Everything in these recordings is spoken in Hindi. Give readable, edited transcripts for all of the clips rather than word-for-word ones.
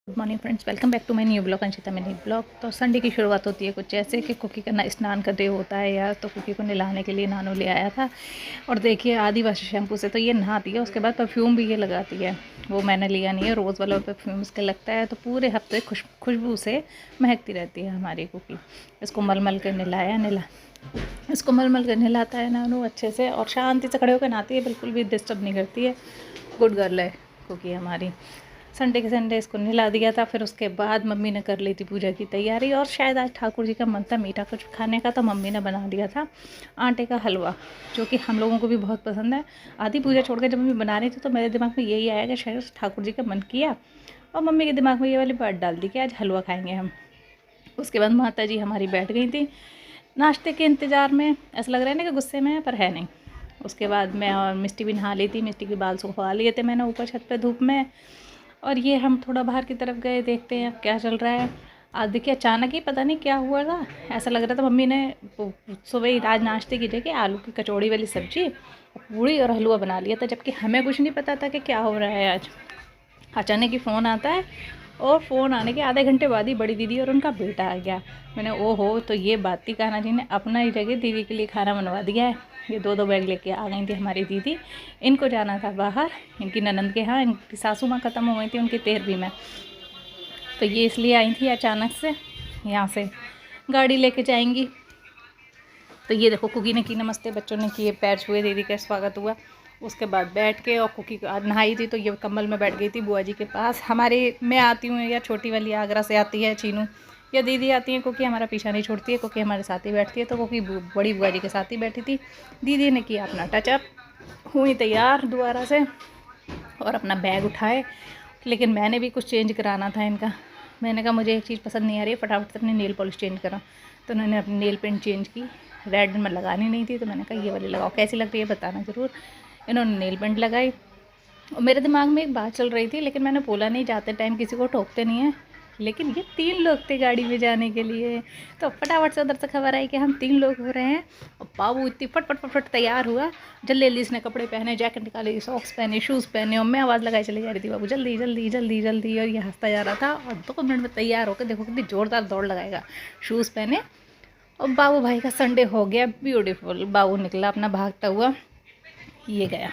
Good morning friends, welcome back to my new blog Anshita mini blog. तो संडे की शुरुआत होती है कुछ ऐसे कि कुकी का स्नान का डे होता है यार। तो कुकी को नहलाने के लिए नानू ले आया था और देखिए आदिवासी शैम्पू से तो ये नहाती है, उसके बाद परफ्यूम भी ये लगाती है। वो मैंने लिया नहीं है, रोज़ वाला परफ्यूम इसके लगता है तो पूरे हफ्ते खुशबू से महकती रहती है हमारी कुकी। इसको मल कर इसको मल कर नहलाता है नानू अच्छे से और शांति से खड़े होकर नहाती है, बिल्कुल भी डिस्टर्ब नहीं करती है। गुड गर्ल है कुकी हमारी। संडे के संडे इसको नहला दिया था। फिर उसके बाद मम्मी ने कर ली थी पूजा की तैयारी और शायद आज ठाकुर जी का मन था मीठा कुछ खाने का, तो मम्मी ने बना दिया था आटे का हलवा, जो कि हम लोगों को भी बहुत पसंद है। आधी पूजा छोड़ के जब मम्मी बना रही थी तो मेरे दिमाग में यही आया कि शायद ठाकुर जी का मन किया और मम्मी के दिमाग में ये वाली बात डाल दी कि आज हलवा खाएँगे हम। उसके बाद माता जी हमारी बैठ गई थी नाश्ते के इंतज़ार में। ऐसा लग रहा है ना कि गुस्से में है, पर है नहीं। उसके बाद मैं और मिस्टी भी नहा ली थी। मिस्टी के बाल सुखवा लिए थे मैंने ऊपर छत पे धूप में। और ये हम थोड़ा बाहर की तरफ गए, देखते हैं अब क्या चल रहा है। आज देखिए अचानक ही पता नहीं क्या हुआ था, ऐसा लग रहा था मम्मी ने सुबह ही आज नाश्ते की जगह आलू की कचौड़ी वाली सब्जी, पूड़ी और हलवा बना लिया था, जबकि हमें कुछ नहीं पता था कि क्या हो रहा है आज। अचानक ही फ़ोन आता है और फ़ोन आने के आधे घंटे बाद ही बड़ी दीदी और उनका बेटा आ गया। मैंने ओहो, तो ये बात थी, कान्हा जी ने अपना ही जगह दीदी के लिए खाना बनवा दिया है। ये दो बैग लेके आ गई थी हमारी दीदी। इनको जाना था बाहर इनकी ननंद के यहाँ, इनकी सासू माँ ख़त्म हो गई थी उनकी 13वीं में, तो ये इसलिए आई थी अचानक से। यहाँ से गाड़ी लेके जाएंगी। तो ये देखो कुकी ने की नमस्ते, बच्चों ने किए, पैर छुए, दीदी का स्वागत हुआ। उसके बाद बैठ के और कुकी आज नहाई थी तो ये कम्बल में बैठ गई थी बुआ जी के पास। हमारे मैं आती हूँ या छोटी वाली आगरा से आती है चीनू, या दीदी आती है, क्योंकि हमारा पीछा नहीं छोड़ती है, क्योंकि हमारे साथ ही बैठती है। तो क्योंकि बड़ी बुआ जी के साथ ही बैठी थी, दीदी ने किया अपना टचअप, हुई तैयार दोबारा से और अपना बैग उठाए। लेकिन मैंने भी कुछ चेंज कराना था इनका। मैंने कहा मुझे एक चीज़ पसंद नहीं आ रही है, फटाफट से अपनी नेल पॉलिश चेंज करा। तो उन्होंने अपनी नेल पेंट चेंज की, रेड में लगानी नहीं थी, तो मैंने कहा ये वाली लगाओ, कैसी लग रही है बताना ज़रूर। इन्होंने नेल पेंट लगाई और मेरे दिमाग में एक बात चल रही थी, लेकिन मैंने बोला नहीं, जाते टाइम किसी को टोकते नहीं है। लेकिन ये 3 लोग थे गाड़ी में जाने के लिए, तो फटाफट से उधर से खबर आई कि हम 3 लोग हो रहे हैं। और बाबू इतनी फट तैयार हुआ, जल्दी जल्दी इसने कपड़े पहने, जैकेट निकाली, सॉक्स पहने, शूज़ पहने, और मैं आवाज़ लगाई चली जा रही थी बाबू जल्दी जल्दी जल्दी जल्दी। और ये हंसता जा रहा था और 2 मिनट में तैयार होकर देखो कितनी ज़ोरदार दौड़ लगाएगा। शूज़ पहने और बाबू भाई का संडे हो गया ब्यूटीफुल। बाबू निकला अपना भागता हुआ, ये गया,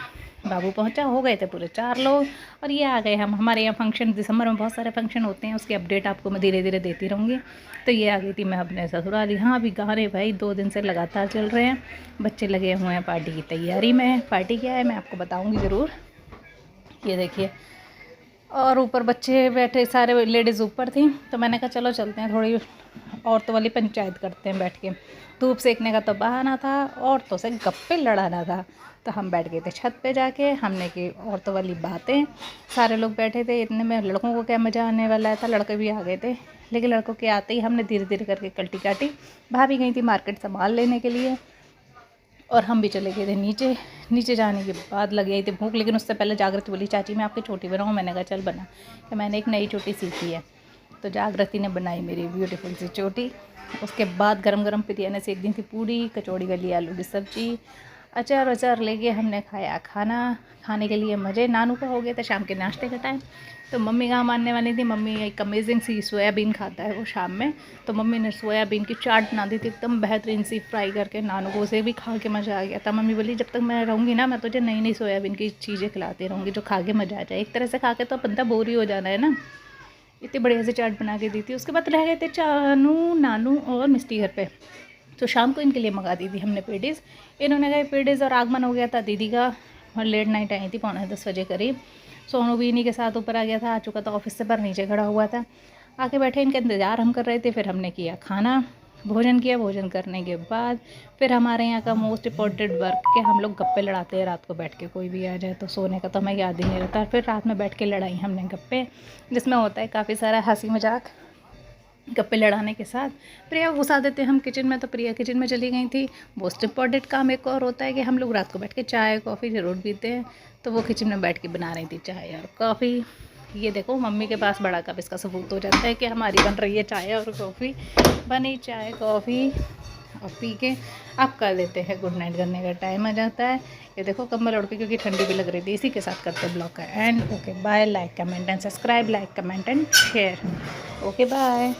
बाबू पहुंचा, हो गए थे पूरे 4 लोग और ये आ गए हम। हमारे यहाँ फंक्शन दिसंबर में बहुत सारे फंक्शन होते हैं, उसकी अपडेट आपको मैं धीरे धीरे देती रहूँगी। तो ये आ गई थी मैं अपने ससुराल। यहाँ अभी गाने भाई 2 दिन से लगातार चल रहे हैं, बच्चे लगे हुए हैं पार्टी की तैयारी में। पार्टी क्या है मैं आपको बताऊँगी ज़रूर। ये देखिए, और ऊपर बच्चे बैठे, सारे लेडीज़ ऊपर थी, तो मैंने कहा चलो चलते हैं, थोड़ी औरतों वाली पंचायत करते हैं बैठ के। धूप सेकने का तो बहाना था, औरतों से गप्पे लड़ाना था। तो हम बैठ गए थे छत पे जाके, हमने की औरतों वाली बातें। सारे लोग बैठे थे, इतने में लड़कों को क्या मज़ा आने वाला था, लड़के भी आ गए थे। लेकिन लड़कों के आते ही हमने धीरे धीरे करके कल्टी काटी। भाभी गई थी मार्केट सामान लेने के लिए और हम भी चले गए थे नीचे। नीचे जाने के बाद लग गई थी भूख, लेकिन उससे पहले जागृति बोली चाची मैं आपकी चोटी बनाऊँ। मैंने कहा चल बना। तो मैंने एक नई चोटी सीखी है, तो जागृति ने बनाई मेरी ब्यूटीफुल सी चोटी। उसके बाद गरम गरम प्रिया ने सेक दी थी पूड़ी, कचौड़ी वाली आलू की सब्ज़ी, अचार अचार लेके हमने खाया खाना। खाने के लिए मज़े। नानू का हो गया था शाम के नाश्ते का टाइम, तो मम्मी कहाँ मानने वाली थी। मम्मी एक अमेजिंग सी सोयाबीन खाता है वो शाम में, तो मम्मी ने सोयाबीन की चाट बना दी थी एकदम बेहतरीन सी फ्राई करके। नानू को उसे भी खा के मज़ा आ गया था। मम्मी बोली जब तक मैं रहूँगी ना, मैं तुझे नई नई सोयाबीन की चीज़ें खिलाती रहूँगी जो खा के मज़ा आ जाए। एक तरह से खा के तो बंदा बोर ही हो जाना है ना। इतनी बढ़िया से चाट बना के दी थी। उसके बाद रह गए थे चानू, नानू और मिस्टी घर पे, तो शाम को इनके लिए मंगा दी थी हमने पेडीज़। इन्होंने कहा पेडीज़, और आगमन हो गया था दीदी का, और लेट नाइट आई थी 9:45 बजे करीब। सोनू भी इन्हीं के साथ ऊपर आ गया था, आ चुका था ऑफिस से, पर नीचे खड़ा हुआ था। आके बैठे, इनका इंतज़ार हम कर रहे थे। फिर हमने किया खाना, भोजन किया। भोजन करने के बाद फिर हमारे यहाँ का मोस्ट इम्पॉर्टेंट वर्क कि हम लोग गप्पे लड़ाते हैं रात को बैठ के। कोई भी आ जाए तो सोने का तो हमें याद ही नहीं रहता। फिर रात में बैठ के लड़ाई हमने गप्पे, जिसमें होता है काफ़ी सारा हंसी मजाक। गप्पे लड़ाने के साथ प्रिया को घुसा देते हम किचन में, तो प्रिया किचन में चली गई थी। मोस्ट इम्पॉर्टेंट काम एक और होता है कि हम लोग रात को बैठ के चाय कॉफ़ी ज़रूर पीते हैं, तो वो किचन में बैठ के बना रही थी चाय और कॉफ़ी। ये देखो मम्मी के पास बड़ा कप, इसका सबूत हो जाता है कि हमारी बन रही है चाय और कॉफ़ी। बनी चाय कॉफ़ी, और पी के अब कर देते हैं गुड नाइट करने का टाइम आ जाता है। ये देखो कंबल ओढ़ के, क्योंकि ठंडी भी लग रही थी। इसी के साथ करते ब्लॉग का end. Okay bye, like comment and subscribe, like comment and share. Okay bye.